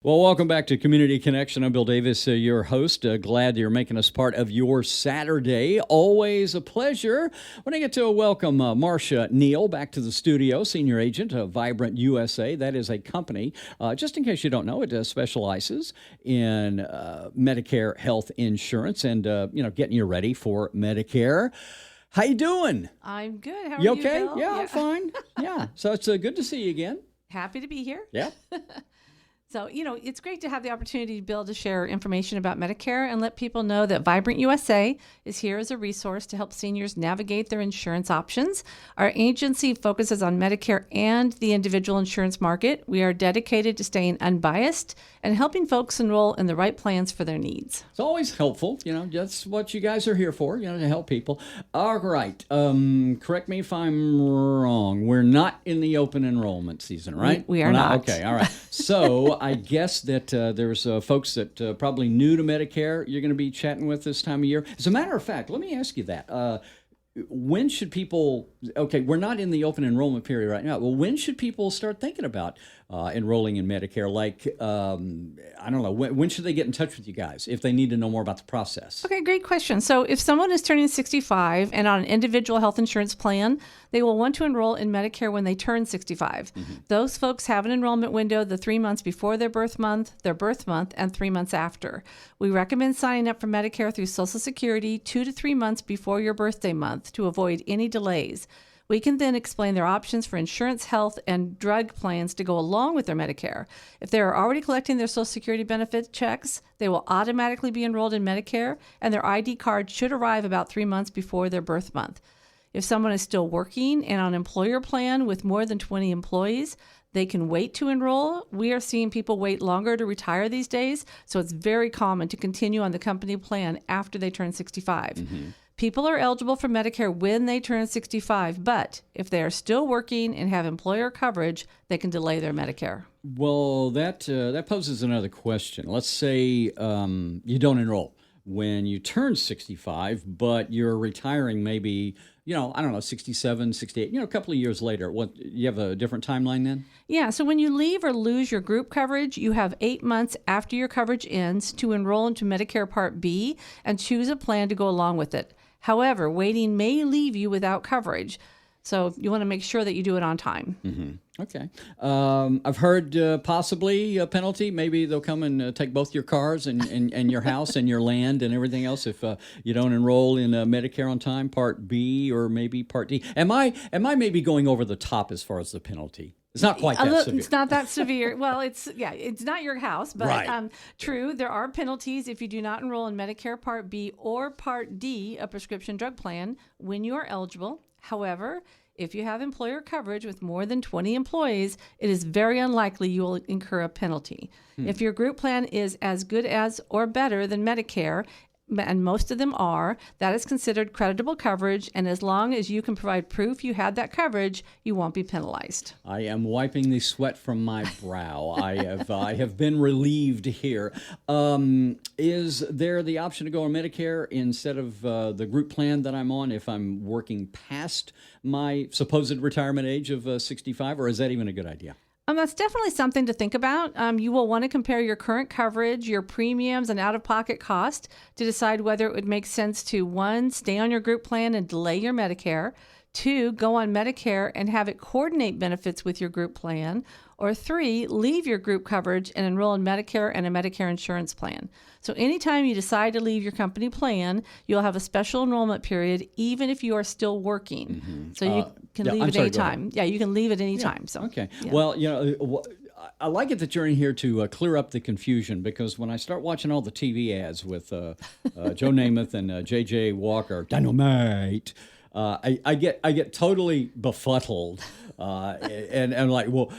Well, welcome back to Community Connection. I'm Bill Davis, your host. Glad you're making us part of your Saturday. Always a pleasure when I get to welcome Marsha Neal back to the studio, senior agent of VibrantUSA. That is a company, just in case you don't know, it specializes in Medicare health insurance and, getting you ready for Medicare. How you doing? I'm good. How are You you, okay? Bill? Yeah, I'm fine. Yeah. So it's good to see you again. Happy to be here. Yeah. So, it's great to have the opportunity, Bill, to share information about Medicare and let people know that VibrantUSA is here as a resource to help seniors navigate their insurance options. Our agency focuses on Medicare and the individual insurance market. We are dedicated to staying unbiased and helping folks enroll in the right plans for their needs. It's always helpful, that's what you guys are here for, to help people. All right. Correct me if I'm wrong. We're not in the open enrollment season, right? We are not. Okay, all right. So I guess that there's folks that probably new to Medicare you're going to be chatting with this time of year. As a matter of fact, let me ask you that. When should people, we're not in the open enrollment period right now. Well, when should people start thinking about enrolling in Medicare? Like, I don't know, when should they get in touch with you guys if they need to know more about the process? Okay, great question. So if someone is turning 65 and on an individual health insurance plan, they will want to enroll in Medicare when they turn 65. Mm-hmm. Those folks have an enrollment window the 3 months before their birth month, and 3 months after. We recommend signing up for Medicare through Social Security 2 to 3 months before your birthday month to avoid any delays. We can then explain their options for insurance, health, and drug plans to go along with their Medicare. If they are already collecting their Social Security benefit checks, they will automatically be enrolled in Medicare, and their ID card should arrive about 3 months before their birth month. If someone is still working and on an employer plan with more than 20 employees, they can wait to enroll. We are seeing people wait longer to retire these days, so it's very common to continue on the company plan after they turn 65. Mm-hmm. People are eligible for Medicare when they turn 65, but if they are still working and have employer coverage, they can delay their Medicare. Well, that poses another question. Let's say you don't enroll when you turn 65, but you're retiring maybe, 67, 68, a couple of years later. What, you have a different timeline then? Yeah, so when you leave or lose your group coverage, you have 8 months after your coverage ends to enroll into Medicare Part B and choose a plan to go along with it. However, waiting may leave you without coverage, so you want to make sure that you do it on time. Mm-hmm. Okay. I've heard possibly a penalty. Maybe they'll come and take both your cars and your house and your land and everything else if you don't enroll in Medicare on time, Part B or maybe Part D. Am I maybe going over the top as far as the penalty? It's not quite that severe. It's not that severe. Well, it's not your house, but right. True, there are penalties if you do not enroll in Medicare Part B or Part D, a prescription drug plan, when you are eligible. However, if you have employer coverage with more than 20 employees, it is very unlikely you will incur a penalty. If your group plan is as good as or better than Medicare, and most of them are, that is considered creditable coverage, and as long as you can provide proof you had that coverage, you won't be penalized. I am wiping the sweat from my brow. I have been relieved here. Is there the option to go on Medicare instead of the group plan that I'm on if I'm working past my supposed retirement age of 65, or is that even a good idea? That's definitely something to think about. You will want to compare your current coverage, your premiums, and out-of-pocket cost to decide whether it would make sense to, 1, stay on your group plan and delay your Medicare, 2, go on Medicare and have it coordinate benefits with your group plan, or 3, leave your group coverage and enroll in Medicare and a Medicare insurance plan. So anytime you decide to leave your company plan, you'll have a special enrollment period, even if you are still working. Mm-hmm. So you can leave at any time. Yeah, you can leave at any time. So okay. Yeah. Well, I like it that you're in here to clear up the confusion, because when I start watching all the TV ads with Joe Namath and J.J. Walker, Dynamite, I get totally befuddled, and I'm like, well,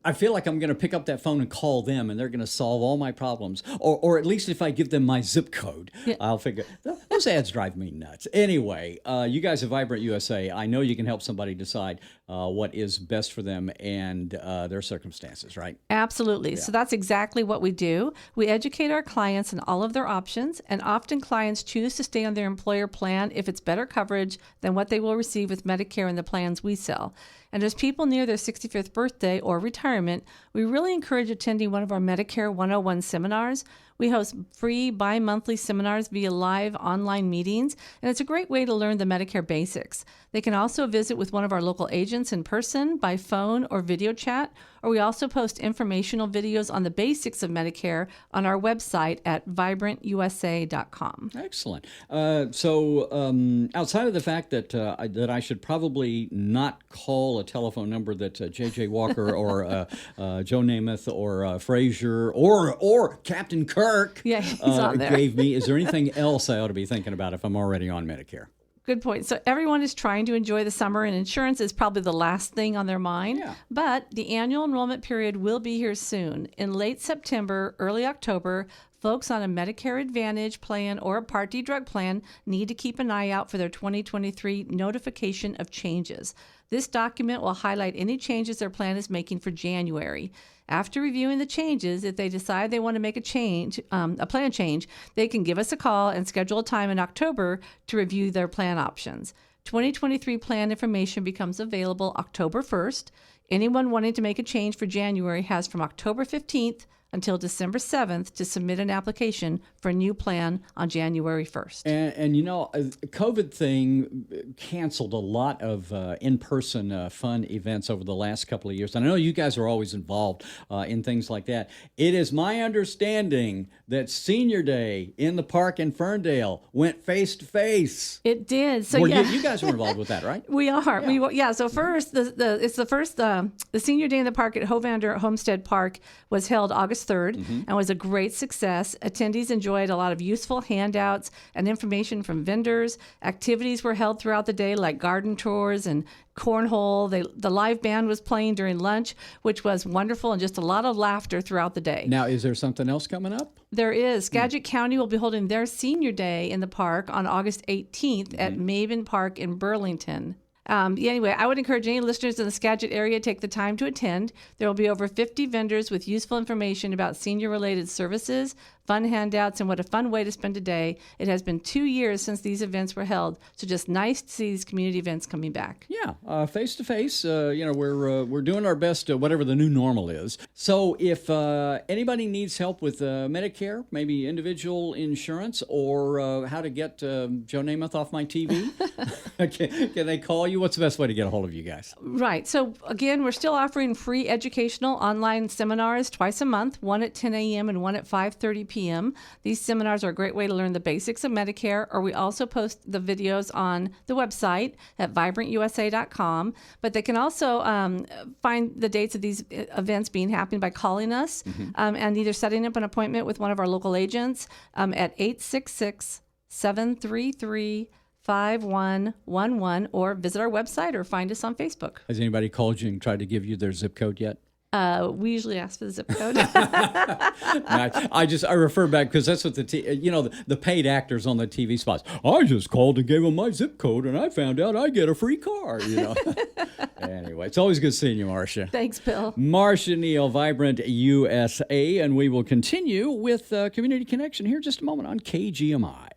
I feel like I'm going to pick up that phone and call them, and they're going to solve all my problems, or at least if I give them my zip code, I'll figure. Those ads drive me nuts. Anyway, you guys at VibrantUSA, I know you can help somebody decide what is best for them and their circumstances, right? Absolutely. So that's exactly what we do. We educate our clients on all of their options, and often clients choose to stay on their employer plan if it's better coverage than what they will receive with Medicare and the plans we sell. And as people near their 65th birthday or retirement, we really encourage attending one of our Medicare 101 seminars. We host free bi-monthly seminars via live online meetings, and it's a great way to learn the Medicare basics. They can also visit with one of our local agents in person, by phone, or video chat, or we also post informational videos on the basics of Medicare on our website at VibrantUSA.com. Excellent. So outside of the fact that I should probably not call a telephone number that J.J. Walker or Joe Namath or Frazier or Captain Kirk he's on there. gave me, is there anything else I ought to be thinking about if I'm already on Medicare? Good point. So everyone is trying to enjoy the summer, and insurance is probably the last thing on their mind. Yeah. But the annual enrollment period will be here soon. In late September, early October, folks on a Medicare Advantage plan or a Part D drug plan need to keep an eye out for their 2023 notification of changes. This document will highlight any changes their plan is making for January. After reviewing the changes, if they decide they want to make a plan change, they can give us a call and schedule a time in October to review their plan options. 2023 plan information becomes available October 1st. Anyone wanting to make a change for January has from October 15th until December 7th to submit an application for a new plan on January 1st. And you know, COVID thing canceled a lot of in-person fun events over the last couple of years. And I know you guys are always involved in things like that. It is my understanding that Senior Day in the park in Ferndale went face-to-face. It did. So you guys were involved with that, right? We are. Yeah. So first, the Senior Day in the Park at Hovander Homestead Park was held August 3rd and was a great success. Attendees enjoyed a lot of useful handouts and information from vendors. Activities were held throughout the day, like garden tours and cornhole. The live band was playing during lunch, which was wonderful, and just a lot of laughter throughout the day. Now, is there something else coming up? There is. Skagit County will be holding their Senior Day in the park on August 18th at Maven Park in Burlington. Anyway, I would encourage any listeners in the Skagit area to take the time to attend. There will be over 50 vendors with useful information about senior-related services, fun handouts, and what a fun way to spend a day. It has been 2 years since these events were held, so just nice to see these community events coming back. Yeah, face to face. We're doing our best, whatever the new normal is. So, if anybody needs help with Medicare, maybe individual insurance, or how to get Joe Namath off my TV, can they call you? What's the best way to get a hold of you guys? Right. So again, we're still offering free educational online seminars twice a month, one at 10 a.m. and one at 5:30 p.m. These seminars are a great way to learn the basics of Medicare, or we also post the videos on the website at VibrantUSA.com. But they can also find the dates of these events being happening by calling us and either setting up an appointment with one of our local agents at 866-733-5111, or visit our website or find us on Facebook. Has anybody called you and tried to give you their zip code yet? We usually ask for the zip code. I refer back because that's what the paid actors on the TV spots. I just called and gave them my zip code, and I found out I get a free car. Anyway, it's always good seeing you, Marsha. Thanks, Bill. Marsha Neal, Vibrant USA, and we will continue with Community Connection here in just a moment on KGMI.